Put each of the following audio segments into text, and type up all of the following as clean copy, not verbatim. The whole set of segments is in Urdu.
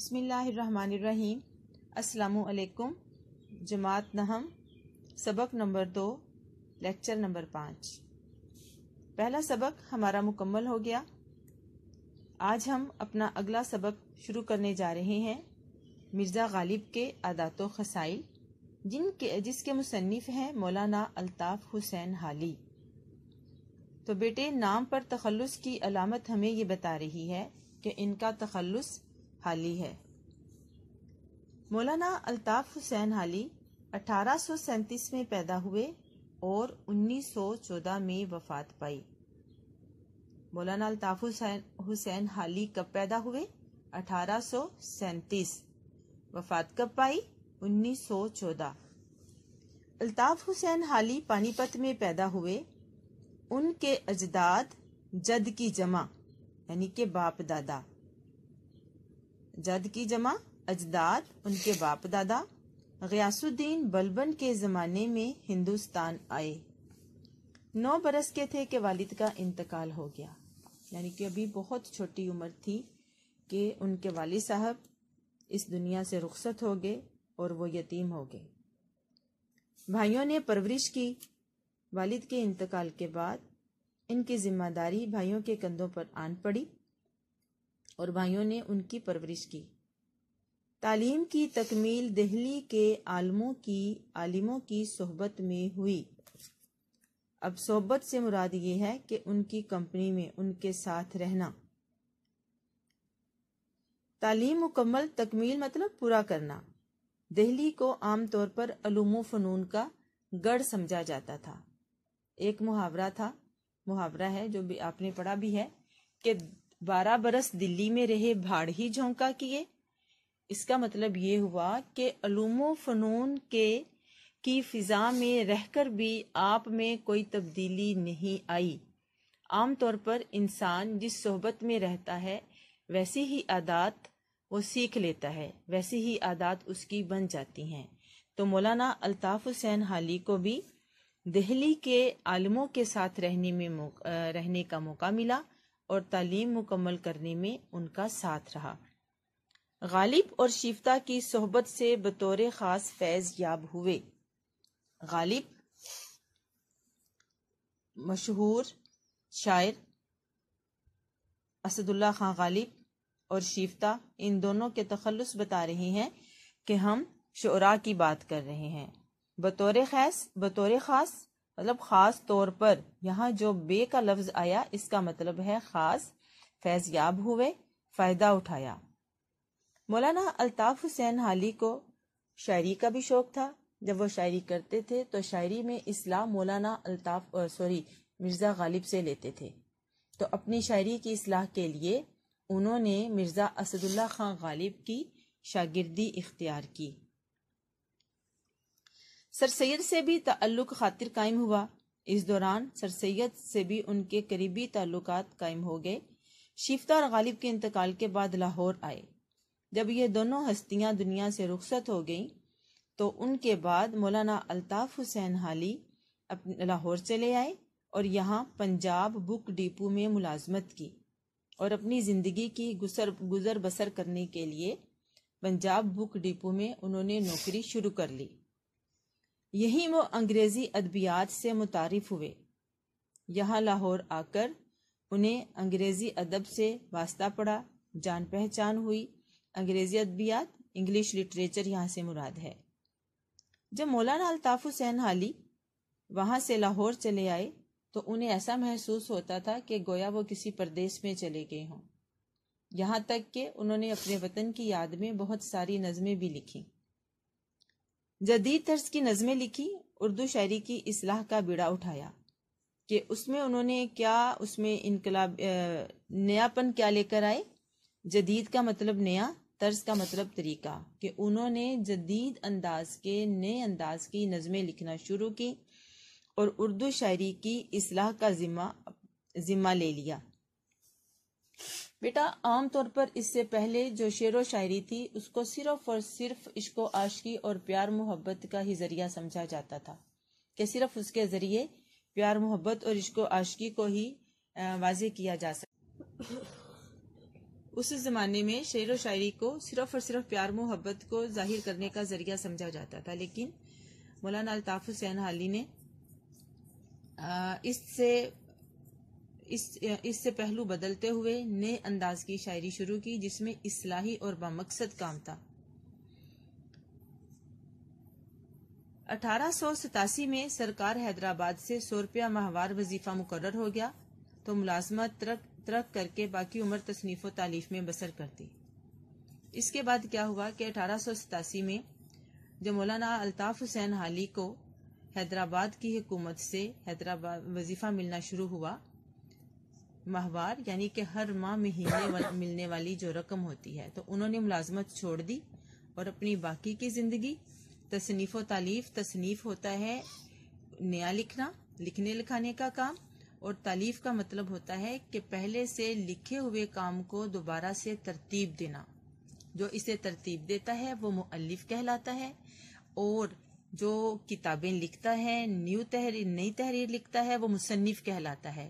بسم اللہ الرحمن الرحیم۔ السلام علیکم۔ جماعت نہم، سبق نمبر 2، لیکچر نمبر 5۔ پہلا سبق ہمارا مکمل ہو گیا۔ آج ہم اپنا اگلا سبق شروع کرنے جا رہے ہیں مرزا غالب کے عادات و خصائل، جس کے مصنف ہیں مولانا الطاف حسین حالی۔ تو بیٹے، نام پر تخلص کی علامت ہمیں یہ بتا رہی ہے کہ ان کا تخلص حالی ہے۔ مولانا الطاف حسین حالی 1837 میں پیدا ہوئے اور 1914 میں وفات پائی۔ مولانا الطاف حسین حالی کب پیدا ہوئے؟ 1837۔ وفات کب پائی؟ 1914۔ الطاف حسین حالی پانی پت میں پیدا ہوئے۔ ان کے اجداد، جد کی جمع یعنی کہ باپ دادا، جد کی جمع اجداد، ان کے باپ دادا غیاث الدین بلبن کے زمانے میں ہندوستان آئے۔ 9 برس کے تھے کہ والد کا انتقال ہو گیا، یعنی کہ ابھی بہت چھوٹی عمر تھی کہ ان کے والد صاحب اس دنیا سے رخصت ہو گئے اور وہ یتیم ہو گئے۔ بھائیوں نے پرورش کی۔ والد کے انتقال کے بعد ان کی ذمہ داری بھائیوں کے کندھوں پر آن پڑی اور بھائیوں نے ان کی پرورش کی۔ تعلیم کی تکمیل دہلی کے عالموں کی صحبت میں ہوئی۔ اب صحبت سے مراد یہ ہے کہ ان کی کمپنی میں ان کے ساتھ رہنا۔ تعلیم مکمل، تکمیل مطلب پورا کرنا۔ دہلی کو عام طور پر علوم و فنون کا گڑھ سمجھا جاتا تھا۔ ایک محاورہ ہے جو بھی آپ نے پڑھا بھی ہے کہ 12 برس دلی میں رہے بھاڑ ہی جھونکا کیے۔ اس کا مطلب یہ ہوا کہ علوم و فنون کی فضا میں رہ کر بھی آپ میں کوئی تبدیلی نہیں آئی۔ عام طور پر انسان جس صحبت میں رہتا ہے ویسی ہی عادات وہ سیکھ لیتا ہے، ویسی ہی عادات اس کی بن جاتی ہیں۔ تو مولانا الطاف حسین حالی کو بھی دہلی کے عالموں کے ساتھ رہنے کا موقع ملا اور تعلیم مکمل کرنے میں ان کا ساتھ رہا۔ غالب اور شیفتہ کی صحبت سے بطور خاص فیض یاب ہوئے۔ غالب مشہور شاعر اسد اللہ خان غالب اور شیفتہ، ان دونوں کے تخلص بتا رہے ہیں کہ ہم شعراء کی بات کر رہے ہیں۔ بطور خاص مطلب خاص طور پر، یہاں جو بے کا لفظ آیا اس کا مطلب ہے خاص، فیض یاب ہوئے، فائدہ اٹھایا۔ مولانا الطاف حسین حالی کو شاعری کا بھی شوق تھا۔ جب وہ شاعری کرتے تھے تو شاعری میں اصلاح مولانا مرزا غالب سے لیتے تھے۔ تو اپنی شاعری کی اصلاح کے لیے انہوں نے مرزا اسد اللہ خان غالب کی شاگردی اختیار کی۔ سر سید سے بھی تعلق خاطر قائم ہوا۔ اس دوران سر سید سے بھی ان کے قریبی تعلقات قائم ہو گئے۔ شیفتہ اور غالب کے انتقال کے بعد لاہور آئے۔ جب یہ دونوں ہستیاں دنیا سے رخصت ہو گئیں تو ان کے بعد مولانا الطاف حسین حالی لاہور چلے آئے اور یہاں پنجاب بک ڈپو میں ملازمت کی اور اپنی زندگی کی گزر بسر کرنے کے لیے پنجاب بک ڈپو میں انہوں نے نوکری شروع کر لی۔ یہیں وہ انگریزی ادبیات سے متعارف ہوئے۔ یہاں لاہور آ کر انہیں انگریزی ادب سے واسطہ پڑا، جان پہچان ہوئی۔ انگریزی ادبیات، انگلش لٹریچر یہاں سے مراد ہے۔ جب مولانا الطاف حسین حالی وہاں سے لاہور چلے آئے تو انہیں ایسا محسوس ہوتا تھا کہ گویا وہ کسی پردیس میں چلے گئے ہوں۔ یہاں تک کہ انہوں نے اپنے وطن کی یاد میں بہت ساری نظمیں بھی لکھی، جدید طرز کی نظمیں لکھی۔ اردو شاعری کی اصلاح کا بیڑا اٹھایا کہ اس میں انہوں نے اس میں انقلاب، نیا پن کیا لے کر آئے۔ جدید کا مطلب نیا، طرز کا مطلب طریقہ، کہ انہوں نے جدید انداز کے نئے انداز کی نظمیں لکھنا شروع کی اور اردو شاعری کی اصلاح کا ذمہ لے لیا۔ بیٹا، عام طور پر اس سے پہلے جو شعر و شاعری تھی اس کو صرف اور صرف عشق و عاشقی اور پیار محبت کا ہی ذریعہ سمجھا جاتا تھا، کہ صرف اس کے ذریعے پیار محبت اور عشق و عاشقی کو ہی واضح کیا جا سکتا۔ اس زمانے میں شعر و شاعری کو صرف اور صرف پیار محبت کو ظاہر کرنے کا ذریعہ سمجھا جاتا تھا، لیکن مولانا الطاف حسین حالی نے اس سے پہلو بدلتے ہوئے نئے انداز کی شاعری شروع کی، جس میں اصلاحی اور بامقصد کام تھا۔ 1887 میں سرکار حیدرآباد سے 100 روپیہ ماہوار وظیفہ مقرر ہو گیا تو ملازمت ترک کر کے باقی عمر تصنیف و تالیف میں بسر کرتی۔ اس کے بعد کیا ہوا کہ 1887 میں جب مولانا الطاف حسین حالی کو حیدرآباد کی حکومت سے حیدرآباد وظیفہ ملنا شروع ہوا، ماہوار یعنی کہ ہر ماہ مہینے ملنے والی جو رقم ہوتی ہے، تو انہوں نے ملازمت چھوڑ دی اور اپنی باقی کی زندگی تصنیف و تالیف، تصنیف ہوتا ہے نیا لکھنا، لکھنے لکھانے کا کام، اور تالیف کا مطلب ہوتا ہے کہ پہلے سے لکھے ہوئے کام کو دوبارہ سے ترتیب دینا۔ جو اسے ترتیب دیتا ہے وہ مؤلف کہلاتا ہے، اور جو کتابیں لکھتا ہے، نئی تحریر لکھتا ہے، وہ مصنف کہلاتا ہے۔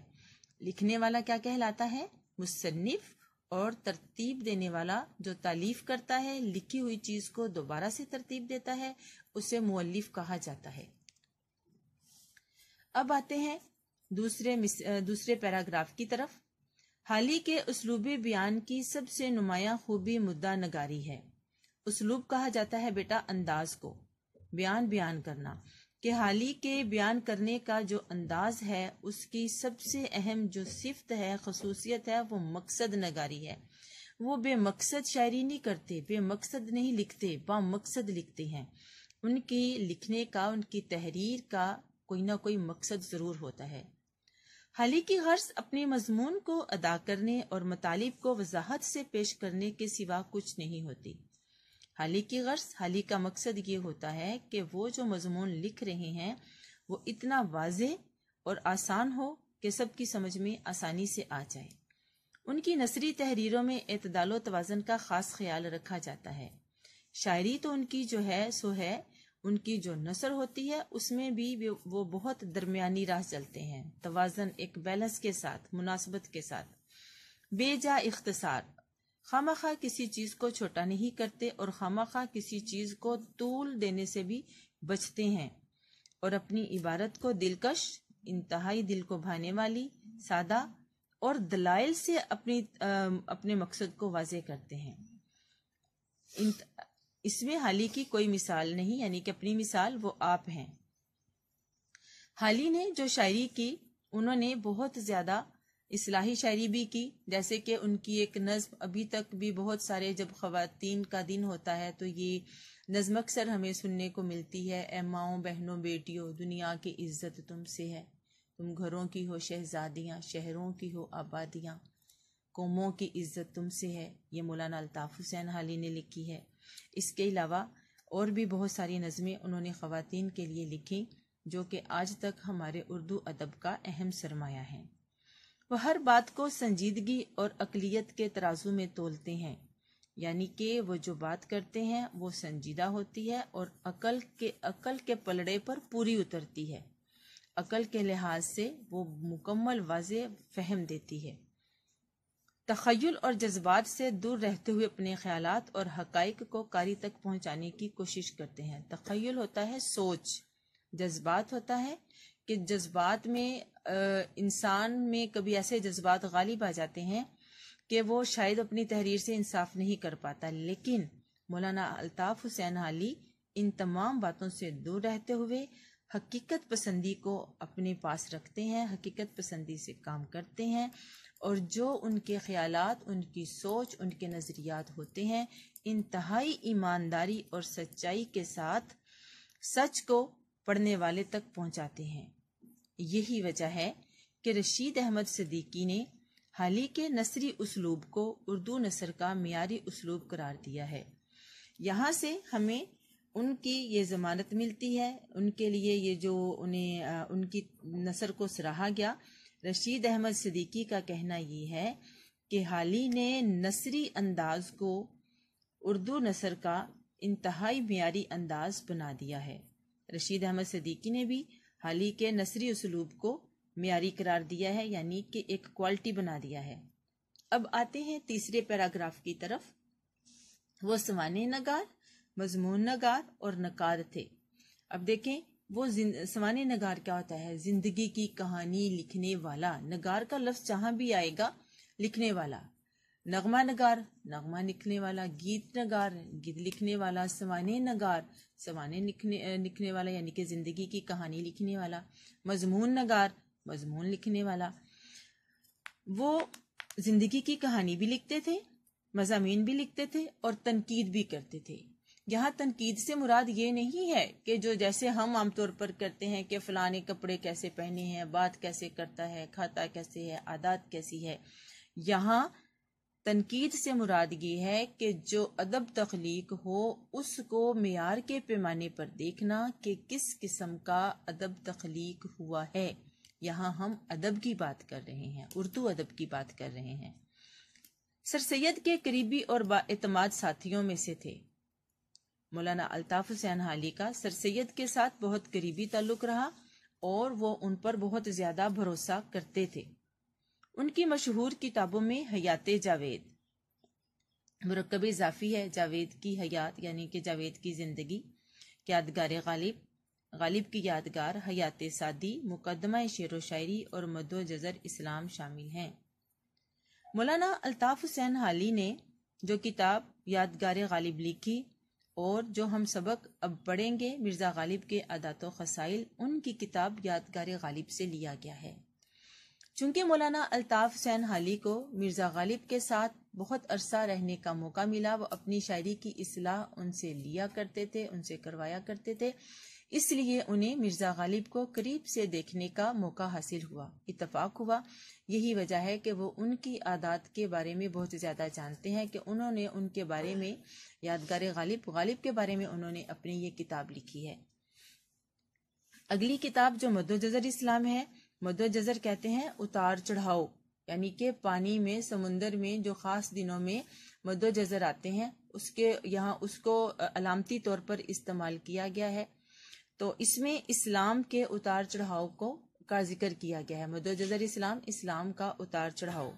لکھنے والا کیا کہلاتا ہے؟ مصنف، اور ترتیب دینے والا جو تالیف کرتا ہے، لکھی ہوئی چیز کو دوبارہ سے ترتیب دیتا ہے، اسے مؤلف کہا جاتا ہے۔ اب آتے ہیں دوسرے پیراگراف کی طرف۔ حالی کے اسلوب بیان کی سب سے نمایاں خوبی مدعا نگاری ہے۔ اسلوب کہا جاتا ہے بیٹا انداز کو، بیان کرنا، کہ حالی کے بیان کرنے کا جو انداز ہے، اس کی سب سے اہم جو صفت ہے، خصوصیت ہے، وہ مقصد نگاری ہے۔ وہ بے مقصد شاعری نہیں کرتے، بے مقصد نہیں لکھتے، با مقصد لکھتے ہیں۔ ان کی لکھنے کا، ان کی تحریر کا کوئی نہ کوئی مقصد ضرور ہوتا ہے۔ حالی کی غرض اپنے مضمون کو ادا کرنے اور مطالب کو وضاحت سے پیش کرنے کے سوا کچھ نہیں ہوتی۔ حالی کی غرض، حالی کا مقصد یہ ہوتا ہے کہ وہ جو مضمون لکھ رہے ہیں وہ اتنا واضح اور آسان ہو کہ سب کی سمجھ میں آسانی سے آ جائے۔ ان کی نثری تحریروں میں اعتدال و توازن کا خاص خیال رکھا جاتا ہے۔ شاعری تو ان کی جو ہے سو ہے، ان کی جو نثر ہوتی ہے اس میں بھی وہ بہت درمیانی راہ چلتے ہیں، توازن، ایک بیلنس کے ساتھ، مناسبت کے ساتھ، بے جا اختصار، خواہ کسی چیز کو چھوٹا نہیں کرتے اور خواہ کسی چیز کو طول دینے سے بھی بچتے ہیں، اور اپنی عبارت کو دلکش، انتہائی دل کو بھانے والی، سادہ اور دلائل سے اپنے مقصد کو واضح کرتے ہیں۔ اس میں حالی کی کوئی مثال نہیں، یعنی کہ اپنی مثال وہ آپ ہیں۔ حالی نے جو شاعری کی، انہوں نے بہت زیادہ اصلاحی شاعری بھی کی، جیسے کہ ان کی ایک نظم ابھی تک بھی بہت سارے، جب خواتین کا دن ہوتا ہے تو یہ نظم اکثر ہمیں سننے کو ملتی ہے۔ اے ماؤں بہنوں بیٹیوں، دنیا کی عزت تم سے ہے، تم گھروں کی ہو شہزادیاں، شہروں کی ہو آبادیاں، قوموں کی عزت تم سے ہے۔ یہ مولانا الطاف حسین حالی نے لکھی ہے۔ اس کے علاوہ اور بھی بہت ساری نظمیں انہوں نے خواتین کے لیے لکھی، جو کہ آج تک ہمارے اردو ادب کا اہم سرمایہ ہیں۔ وہ ہر بات کو سنجیدگی اور عقلیت کے ترازو میں تولتے ہیں، یعنی کہ وہ جو بات کرتے ہیں وہ سنجیدہ ہوتی ہے اور عقل کے پلڑے پر پوری اترتی ہے، عقل کے لحاظ سے وہ مکمل واضح فہم دیتی ہے۔ تخیل اور جذبات سے دور رہتے ہوئے اپنے خیالات اور حقائق کو قاری تک پہنچانے کی کوشش کرتے ہیں۔ تخیل ہوتا ہے سوچ، جذبات ہوتا ہے کہ جذبات میں انسان میں کبھی ایسے جذبات غالب آ جاتے ہیں کہ وہ شاید اپنی تحریر سے انصاف نہیں کر پاتا، لیکن مولانا الطاف حسین حالی ان تمام باتوں سے دور رہتے ہوئے حقیقت پسندی کو اپنے پاس رکھتے ہیں، حقیقت پسندی سے کام کرتے ہیں، اور جو ان کے خیالات، ان کی سوچ، ان کے نظریات ہوتے ہیں، انتہائی ایمانداری اور سچائی کے ساتھ سچ کو پڑھنے والے تک پہنچاتے ہیں۔ یہی وجہ ہے کہ رشید احمد صدیقی نے حالی کے نثری اسلوب کو اردو نثر کا معیاری اسلوب قرار دیا ہے۔ یہاں سے ہمیں ان کی یہ ضمانت ملتی ہے، ان کے لیے یہ جو ان کی نثر کو سراہا گیا۔ رشید احمد صدیقی کا کہنا یہ ہے کہ حالی نے نثری انداز کو اردو نثر کا انتہائی معیاری انداز بنا دیا ہے۔ رشید احمد صدیقی نے بھی حالی کے نثری اسلوب کو معیاری قرار دیا ہے، یعنی کہ ایک کوالٹی بنا دیا ہے۔ اب آتے ہیں تیسرے پیراگراف کی طرف. وہ سوانح نگار، مضمون نگار اور نقاد تھے. اب دیکھیں وہ سوانح نگار کیا ہوتا ہے؟ زندگی کی کہانی لکھنے والا. نگار کا لفظ جہاں بھی آئے گا لکھنے والا. نغمہ نگار نغمہ لکھنے والا، گیت نگار گیت لکھنے والا، سوانح نگار سوانح لکھنے والا یعنی کہ زندگی کی کہانی لکھنے والا، مضمون نگار مضمون لکھنے والا. وہ زندگی کی کہانی بھی لکھتے تھے، مضامین بھی لکھتے تھے اور تنقید بھی کرتے تھے. یہاں تنقید سے مراد یہ نہیں ہے کہ جو جیسے ہم عام طور پر کرتے ہیں کہ فلاں نے کپڑے کیسے پہنے ہیں، بات کیسے کرتا ہے، کھاتا کیسے ہے، عادات کیسی ہے. یہاں تنقید سے مراد یہ ہے کہ جو ادب تخلیق ہو اس کو معیار کے پیمانے پر دیکھنا کہ کس قسم کا ادب تخلیق ہوا ہے. یہاں ہم ادب کی بات کر رہے ہیں، اردو ادب کی بات کر رہے ہیں. سر سید کے قریبی اور بااعتماد ساتھیوں میں سے تھے. مولانا الطاف حسین حالی کا سر سید کے ساتھ بہت قریبی تعلق رہا اور وہ ان پر بہت زیادہ بھروسہ کرتے تھے. ان کی مشہور کتابوں میں حیات جاوید مرکب اضافی ہے، جاوید کی حیات یعنی کہ جاوید کی زندگی، یادگار غالب، غالب کی یادگار، حیات سعدی، مقدمہ شعر و شاعری اور مد و جزر اسلام شامل ہیں. مولانا الطاف حسین حالی نے جو کتاب یادگار غالب لکھی اور جو ہم سبق اب پڑھیں گے مرزا غالب کے عادات و خصائل، ان کی کتاب یادگار غالب سے لیا گیا ہے. چونکہ مولانا الطاف حسین حالی کو مرزا غالب کے ساتھ بہت عرصہ رہنے کا موقع ملا، وہ اپنی شاعری کی اصلاح ان سے لیا کرتے تھے، ان سے کروایا کرتے تھے، اس لیے انہیں مرزا غالب کو قریب سے دیکھنے کا موقع حاصل ہوا، اتفاق ہوا. یہی وجہ ہے کہ وہ ان کی عادات کے بارے میں بہت زیادہ جانتے ہیں کہ انہوں نے ان کے بارے میں یادگار غالب کے بارے میں انہوں نے اپنی یہ کتاب لکھی ہے. اگلی کتاب جو مد و جزر اسلام ہے، مد و جزر کہتے ہیں اتار چڑھاؤ، یعنی کہ پانی میں سمندر میں جو خاص دنوں میں مد و جزر آتے ہیں اس کے یہاں اس کو علامتی طور پر استعمال کیا گیا ہے. تو اس میں اسلام کے اتار چڑھاؤ کا ذکر کیا گیا ہے. مد و جزر اسلام، اسلام کا اتار چڑھاؤ.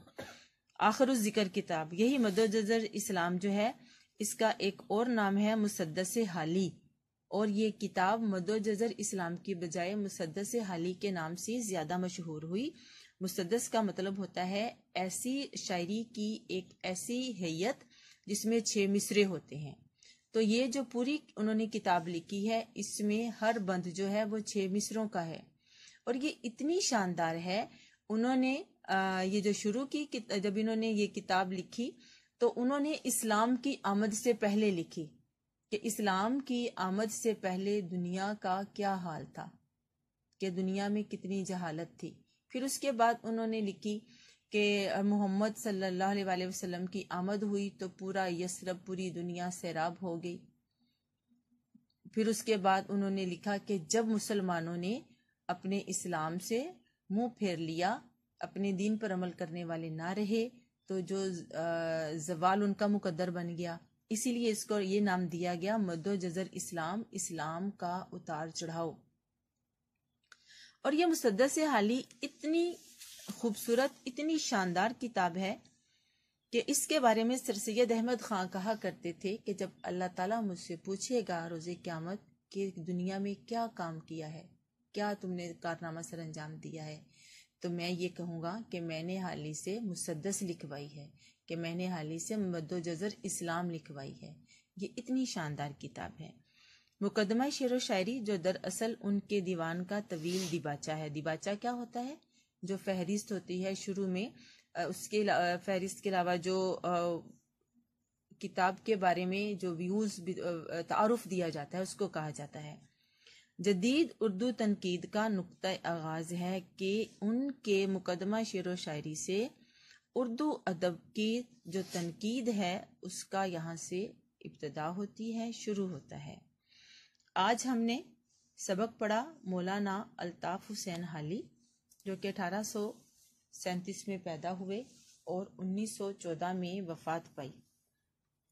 آخر الذکر کتاب، یہی مد و جزر اسلام جو ہے اس کا ایک اور نام ہے مسدس حالی، اور یہ کتاب مد و جزر اسلام کی بجائے مسدس حالی کے نام سے زیادہ مشہور ہوئی. مسدس کا مطلب ہوتا ہے ایسی شاعری کی ایک ایسی ہیئت جس میں 6 مصرے ہوتے ہیں. تو یہ جو پوری انہوں نے کتاب لکھی ہے اس میں ہر بند جو ہے وہ 6 مصروں کا ہے، اور یہ اتنی شاندار ہے. انہوں نے یہ جو شروع کی جب انہوں نے یہ کتاب لکھی تو انہوں نے اسلام کی آمد سے پہلے لکھی کہ اسلام کی آمد سے پہلے دنیا کا کیا حال تھا، کہ دنیا میں کتنی جہالت تھی. پھر اس کے بعد انہوں نے لکھی کہ محمد صلی اللہ علیہ وآلہ وسلم کی آمد ہوئی تو پورا یثرب، پوری دنیا سیراب ہو گئی. پھر اس کے بعد انہوں نے لکھا کہ جب مسلمانوں نے اپنے اسلام سے منہ پھیر لیا، اپنے دین پر عمل کرنے والے نہ رہے، تو جو زوال ان کا مقدر بن گیا. اسی لیے اس کو یہ نام دیا گیا مد و جزر اسلام، اسلام کا اتار چڑھاؤ. اور یہ مسدس حالی اتنی خوبصورت، اتنی شاندار کتاب ہے کہ اس کے بارے میں سر سید احمد خان کہا کرتے تھے کہ جب اللہ تعالیٰ مجھ سے پوچھے گا روز قیامت کہ دنیا میں کیا کام کیا ہے، کیا تم نے کارنامہ سر انجام دیا ہے، تو میں یہ کہوں گا کہ میں نے حالی سے مسدس لکھوائی ہے، کہ میں نے حالی سے مد و جزر اسلام لکھوائی ہے. یہ اتنی شاندار کتاب ہے. مقدمہ شعر و شاعری جو دراصل ان کے دیوان کا طویل دیباچہ ہے. دیباچہ کیا ہوتا ہے؟ جو فہرست ہوتی ہے شروع میں، اس کے فہرست کے علاوہ جو کتاب کے بارے میں جو ویوز تعارف دیا جاتا ہے اس کو کہا جاتا ہے. جدید اردو تنقید کا نقطہ آغاز ہے کہ ان کے مقدمہ شعر و شاعری سے اردو ادب کی جو تنقید ہے اس کا یہاں سے ابتدا ہوتی ہے، شروع ہوتا ہے. آج ہم نے سبق پڑھا مولانا الطاف حسین حالی جو کہ 1837 میں پیدا ہوئے اور 1914 میں وفات پائی.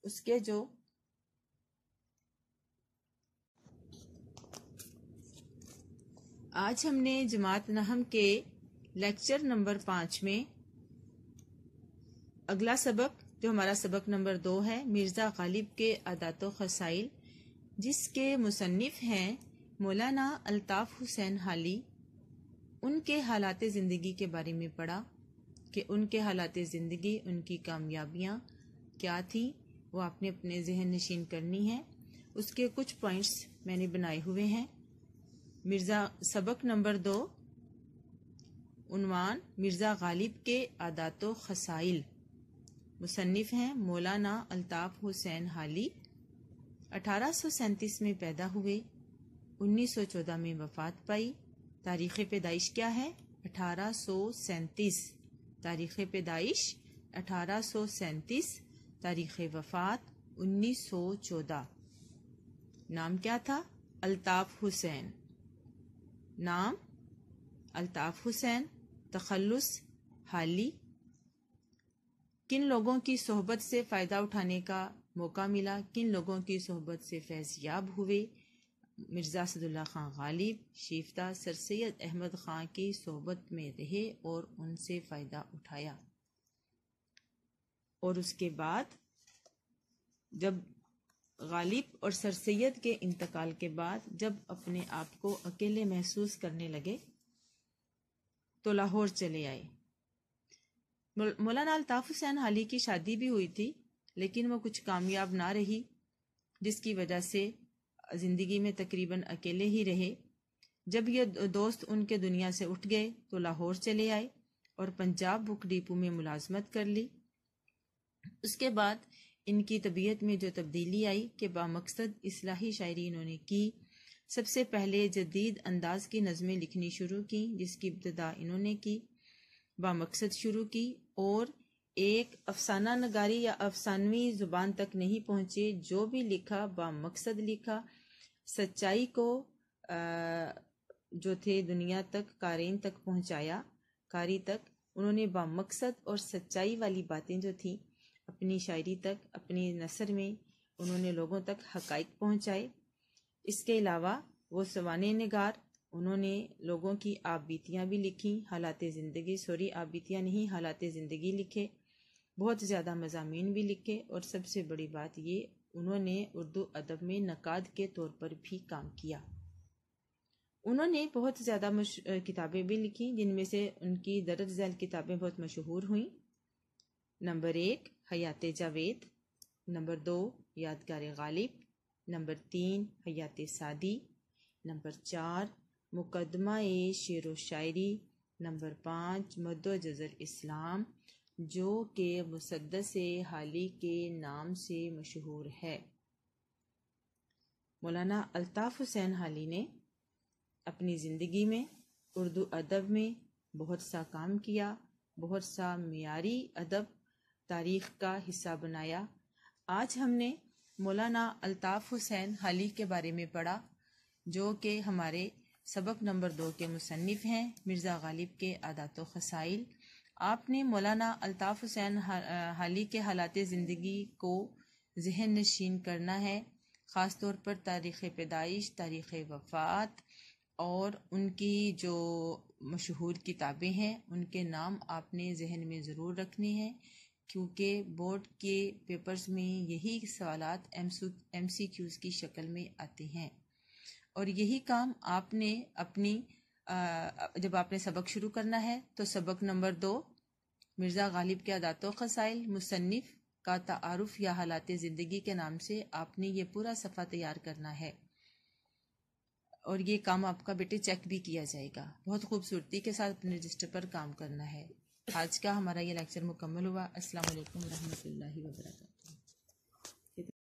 اس کے جو آج ہم نے جماعت نحم کے لیکچر نمبر 5 میں اگلا سبق جو ہمارا سبق نمبر 2 ہے، مرزا غالب کے عادات و خصائل، جس کے مصنف ہیں مولانا الطاف حسین حالی۔ ان کے حالات زندگی کے بارے میں پڑھا کہ ان کے حالات زندگی، ان کی کامیابیاں کیا تھیں، وہ آپ نے اپنے ذہن نشین کرنی ہیں۔ اس کے کچھ پوائنٹس میں نے بنائے ہوئے ہیں۔ سبق نمبر 2، عنوان مرزا غالب کے عادات و خصائل، مصنف ہیں مولانا الطاف حسین حالی۔ 1837 میں پیدا ہوئے، 1914 میں وفات پائی۔ تاریخ پیدائش کیا ہے؟ 1837۔ تاریخ پیدائش 1837، تاریخ وفات 1914۔ نام کیا تھا؟ الطاف حسین۔ نام الطاف حسین، تخلص حالی۔ کن لوگوں کی صحبت سے فائدہ اٹھانے کا موقع ملا، کن لوگوں کی صحبت سے فیض یاب ہوئے؟ مرزا اسداللہ خان غالب، شیفتہ سر سید احمد خان کی صحبت میں رہے اور ان سے فائدہ اٹھایا۔ اور اس کے بعد جب غالب اور سر سید کے انتقال کے بعد جب اپنے آپ کو اکیلے محسوس کرنے لگے تو لاہور چلے آئے۔ مولانا الطاف حسین حالی کی شادی بھی ہوئی تھی، لیکن وہ کچھ کامیاب نہ رہی، جس کی وجہ سے زندگی میں تقریباً اکیلے ہی رہے۔ جب یہ دوست ان کے دنیا سے اٹھ گئے تو لاہور چلے آئے اور پنجاب بک ڈپو میں ملازمت کر لی۔ اس کے بعد ان کی طبیعت میں جو تبدیلی آئی کہ بامقصد اصلاحی شاعری انہوں نے کی۔ سب سے پہلے جدید انداز کی نظمیں لکھنی شروع کی، جس کی ابتدا انہوں نے کی، بامقصد شروع کی، اور ایک افسانہ نگاری یا افسانوی زبان تک نہیں پہنچے۔ جو بھی لکھا بامقصد لکھا، سچائی کو جو تھے دنیا تک، قارئین تک پہنچایا۔ قاری تک انہوں نے بامقصد اور سچائی والی باتیں جو تھیں اپنی شاعری تک، اپنی نثر میں انہوں نے لوگوں تک حقائق پہنچائے۔ اس کے علاوہ وہ سوانح نگار، انہوں نے لوگوں کی آپ بیتیاں بھی لکھیں، حالات زندگی، آپ بیتیاں نہیں، حالات زندگی لکھے، بہت زیادہ مضامین بھی لکھے، اور سب سے بڑی بات یہ انہوں نے اردو ادب میں نقاد کے طور پر بھی کام کیا۔ انہوں نے بہت زیادہ کتابیں بھی لکھیں، جن میں سے ان کی درج ذیل کتابیں بہت مشہور ہوئیں۔ نمبر 1 حیات جاوید، نمبر 2 یادگار غالب، نمبر 3 حیات سعدی، نمبر 4 مقدمہ شعر و شاعری، نمبر 5 مد و جزر اسلام، جو کہ مسدس حالی کے نام سے مشہور ہے۔ مولانا الطاف حسین حالی نے اپنی زندگی میں اردو ادب میں بہت سا کام کیا، بہت سا معیاری ادب تاریخ کا حصہ بنایا۔ آج ہم نے مولانا الطاف حسین حالی کے بارے میں پڑھا، جو کہ ہمارے سبق نمبر 2 کے مصنف ہیں، مرزا غالب کے عادات و خصائل۔ آپ نے مولانا الطاف حسین حالی کے حالات زندگی کو ذہن نشین کرنا ہے، خاص طور پر تاریخ پیدائش، تاریخ وفات، اور ان کی جو مشہور کتابیں ہیں ان کے نام آپ نے ذہن میں ضرور رکھنے ہیں، کیونکہ بورڈ کے پیپرز میں یہی سوالات ایم سی کیوز کی شکل میں آتے ہیں۔ اور یہی کام آپ نے جب آپ نے سبق شروع کرنا ہے تو سبق نمبر 2 مرزا غالب کے عادات و خصائل، مصنف کا تعارف یا حالات زندگی کے نام سے آپ نے یہ پورا صفحہ تیار کرنا ہے، اور یہ کام آپ کا بیٹے چیک بھی کیا جائے گا۔ بہت خوبصورتی کے ساتھ اپنے رجسٹر پر کام کرنا ہے۔ آج کا ہمارا یہ لیکچر مکمل ہوا۔ السلام علیکم ورحمۃ اللہ وبرکاتہ۔